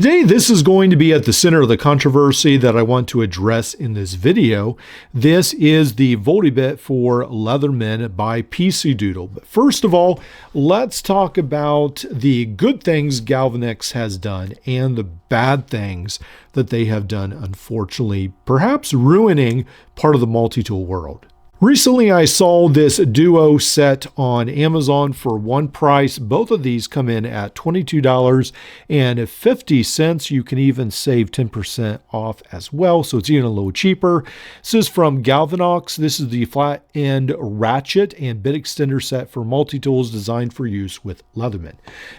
Today, this is going to be at the center of the controversy that I want to address in this video. This is the volty bit for Leatherman by PC Doodle. But first of all, let's talk about the good things Galvanox has done and the bad things that they have done, unfortunately, perhaps ruining part of the multi-tool world. Recently, I saw this duo set on Amazon for one price. Both of these come in at $22.50. You can even save 10% off as well, so it's even a little cheaper. This is from Galvanox. This is the flat end ratchet and bit extender set for multi-tools designed for use with Leatherman.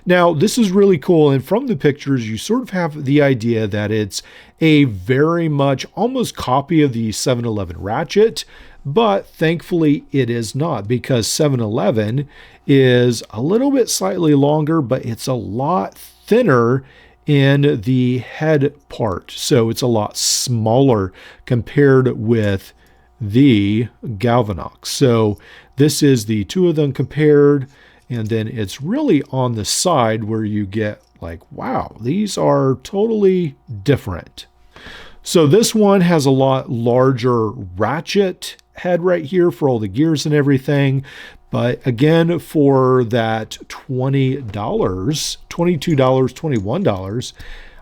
Now, this is really cool, and from the pictures, you sort of have the idea that it's a very much almost copy of the 711 ratchet. But thankfully it is not, because 711 is a little bit slightly longer, but it's a lot thinner in the head part. So it's a lot smaller compared with the Galvanox. So this is the two of them compared, and then it's really on the side where you get like, wow, these are totally different. So this one has a lot larger ratchet head right here for all the gears and everything. But again, for that $20, $22, $21,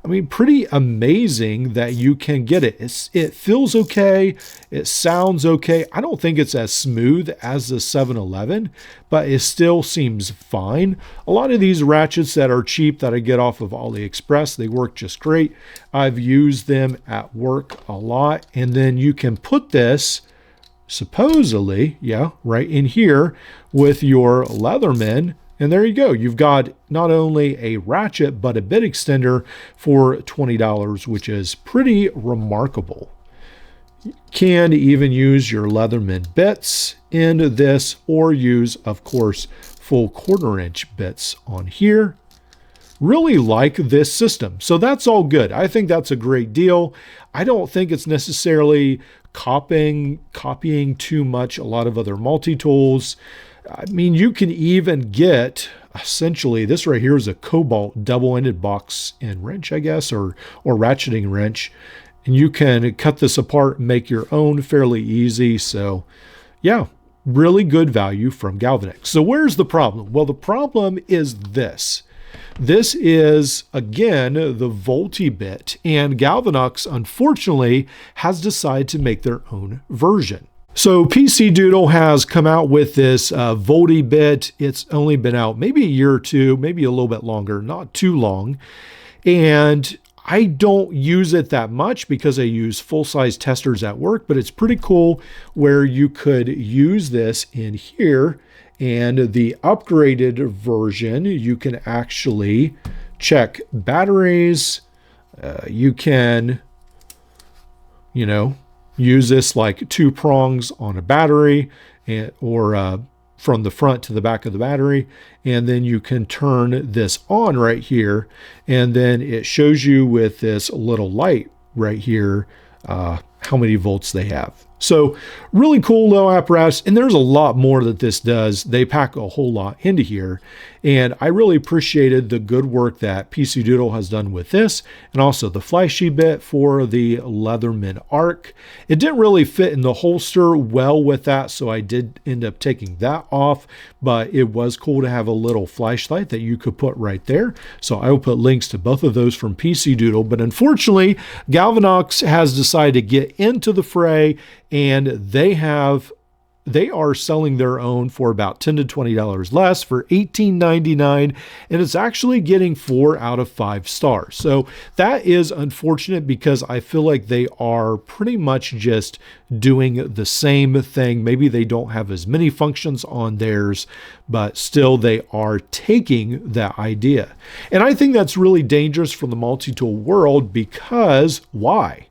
I mean, pretty amazing that you can get it. It feels okay. It sounds okay. I don't think it's as smooth as the 711, but it still seems fine. A lot of these ratchets that are cheap that I get off of AliExpress, they work just great. I've used them at work a lot. And then you can put this supposedly, yeah, right in here with your Leatherman. And there you go. You've got not only a ratchet, but a bit extender for $20, which is pretty remarkable. You can even use your Leatherman bits in this, or use, of course, full 1/4 inch bits on here. Really like this system. So that's all good. I think that's a great deal. I don't think it's necessarily copying too much a lot of other multi-tools. I mean, you can even get, essentially, this right here is a Cobalt double-ended box and wrench, I guess, or ratcheting wrench. And you can cut this apart and make your own fairly easy. So yeah, really good value from Galvanox. So where's the problem? Well, the problem is this. This is, again, the volty bit, and Galvanox, unfortunately, has decided to make their own version. So PC Doodle has come out with this volty bit. It's only been out maybe a year or two, maybe a little bit longer, not too long. And I don't use it that much because I use full-size testers at work, but it's pretty cool where you could use this in here. And the upgraded version, you can actually check batteries. You can, use this like 2 prongs on a battery, or from the front to the back of the battery. And then you can turn this on right here. And then it shows you with this little light right here how many volts they have. So really cool little apparatus, and there's a lot more that this does. They pack a whole lot into here, and I really appreciated the good work that PC Doodle has done with this, and also the flashy bit for the Leatherman Arc. It didn't really fit in the holster well with that, so I did end up taking that off, but it was cool to have a little flashlight that you could put right there. So I will put links to both of those from PC Doodle, but unfortunately, Galvanox has decided to get into the fray, and they are selling their own for about $10 to $20 less for $18.99, and it's actually getting 4 out of 5 stars. So that is unfortunate, because I feel like they are pretty much just doing the same thing. Maybe they don't have as many functions on theirs, but still they are taking that idea. And I think that's really dangerous for the multi-tool world, because why?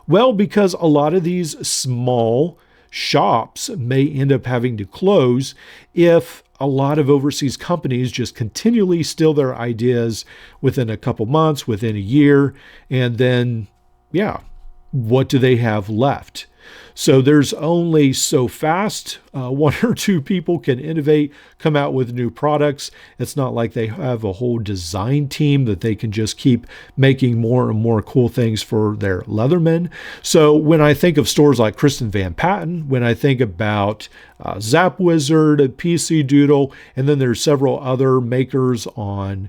Well, because a lot of these small shops may end up having to close if a lot of overseas companies just continually steal their ideas within a couple months, within a year, and then, yeah, what do they have left? So there's only so fast one or two people can innovate, come out with new products. It's not like they have a whole design team that they can just keep making more and more cool things for their Leatherman. So when I think of stores like Kristen Van Patten, when I think about Zap Wizard, PC Doodle, and then there's several other makers on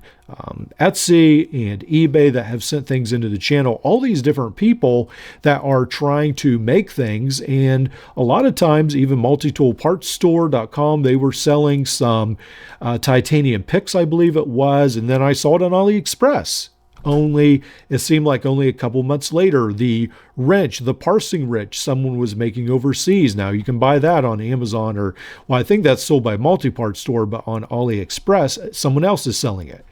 Etsy and eBay that have sent things into the channel, all these different people that are trying to make things. And a lot of times, even multitoolpartsstore.com, they were selling some titanium picks, I believe it was. And then I saw it on AliExpress. It seemed like only a couple months later, the wrench, the parsing wrench, someone was making overseas. Now you can buy that on Amazon well, I think that's sold by Multi-Part Store, but on AliExpress, someone else is selling it.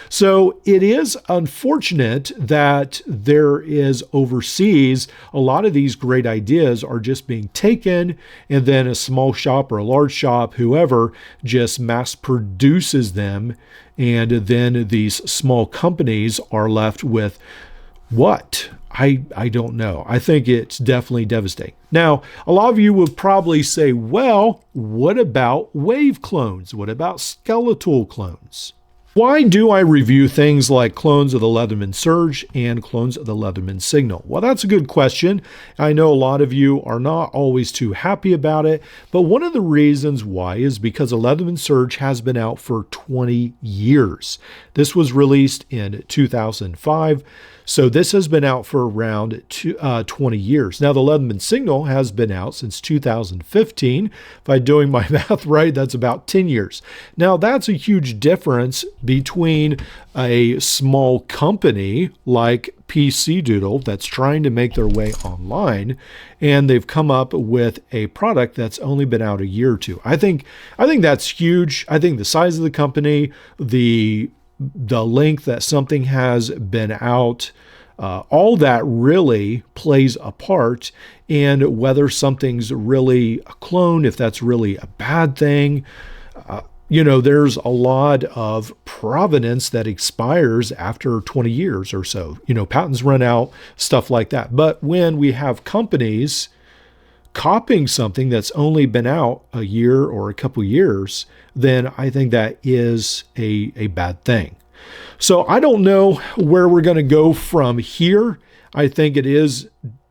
So it is unfortunate that there is overseas, a lot of these great ideas are just being taken, and then a small shop or a large shop, whoever, just mass produces them. And then these small companies are left with what? I don't know. I think it's definitely devastating. Now, a lot of you would probably say, well, what about wave clones? What about skeletal clones? Why do I review things like clones of the Leatherman Surge and clones of the Leatherman Signal? Well, that's a good question. I know a lot of you are not always too happy about it, but one of the reasons why is because the Leatherman Surge has been out for 20 years. This was released in 2005. So this has been out for around 20 years. Now, the Leatherman Signal has been out since 2015. If I'm doing my math right, that's about 10 years. Now, that's a huge difference between a small company like PC Doodle that's trying to make their way online, and they've come up with a product that's only been out a year or two. I think that's huge. I think the size of the company, the length that something has been out, all that really plays a part in whether something's really a clone, if that's really a bad thing. There's a lot of provenance that expires after 20 years or so. Patents run out, stuff like that. But when we have companies copying something that's only been out a year or a couple years, then I think that is a bad thing. So I don't know where we're going to go from here. I think it is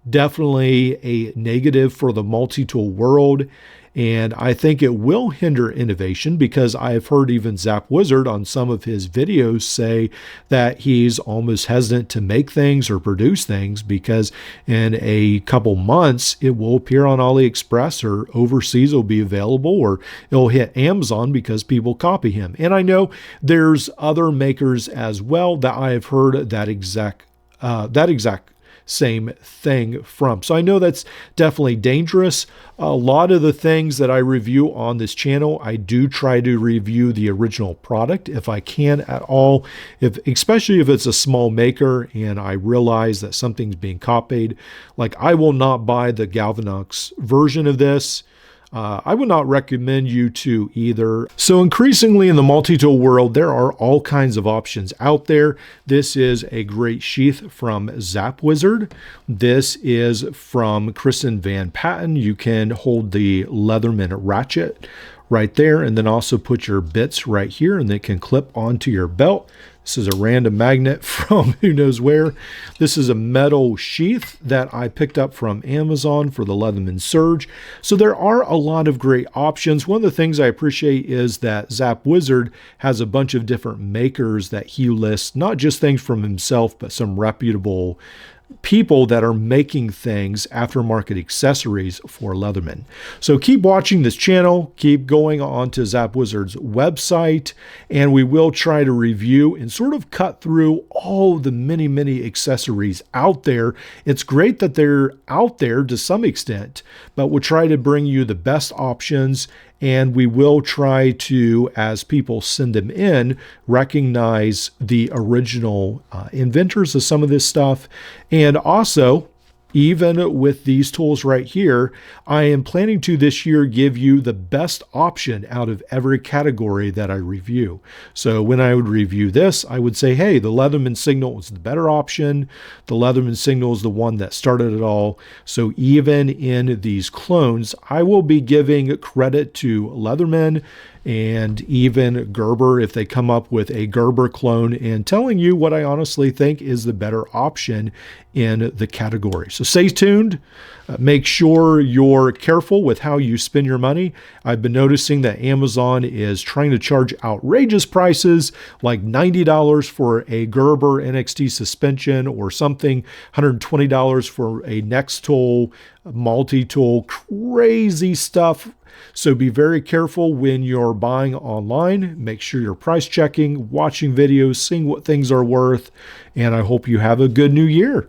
definitely a negative for the multi-tool world. And I think it will hinder innovation because I've heard even Zap Wizard on some of his videos say that he's almost hesitant to make things or produce things because in a couple months it will appear on AliExpress or overseas it'll be available or it'll hit Amazon because people copy him. And I know there's other makers as well that I have heard that exact same thing from. So I know that's definitely dangerous. A lot of the things that I review on this channel, I do try to review the original product if I can at all, especially if it's a small maker and I realize that something's being copied. Like I will not buy the Galvanox version of this. I would not recommend you to either. So increasingly in the multi-tool world, there are all kinds of options out there. This is a great sheath from Zap Wizard. This is from Kristen Van Patten. You can hold the Leatherman ratchet right there and then also put your bits right here and they can clip onto your belt. This is a random magnet from who knows where. This is a metal sheath that I picked up from Amazon for the Leatherman Surge. So there are a lot of great options. One of the things I appreciate is that Zap Wizard has a bunch of different makers that he lists, not just things from himself, but some reputable people that are making things, aftermarket accessories for Leatherman. So keep watching this channel, keep going on to Zap Wizard's website, and we will try to review and sort of cut through all the many accessories out there. It's great that they're out there to some extent, but we'll try to bring you the best options. And we will try to, as people send them in, recognize the original inventors of some of this stuff. And also, even with these tools right here, I am planning to this year give you the best option out of every category that I review. So when I would review this, I would say, hey, the Leatherman Signal was the better option. The Leatherman Signal is the one that started it all. So even in these clones, I will be giving credit to Leatherman and even Gerber if they come up with a Gerber clone, and telling you what I honestly think is the better option in the category. So stay tuned. Make sure you're careful with how you spend your money. I've been noticing that Amazon is trying to charge outrageous prices, like $90 for a Gerber NXT suspension or something, $120 for a Next tool, multi-tool, crazy stuff. So be very careful when you're buying online. Make sure you're price checking, watching videos, seeing what things are worth, and I hope you have a good new year.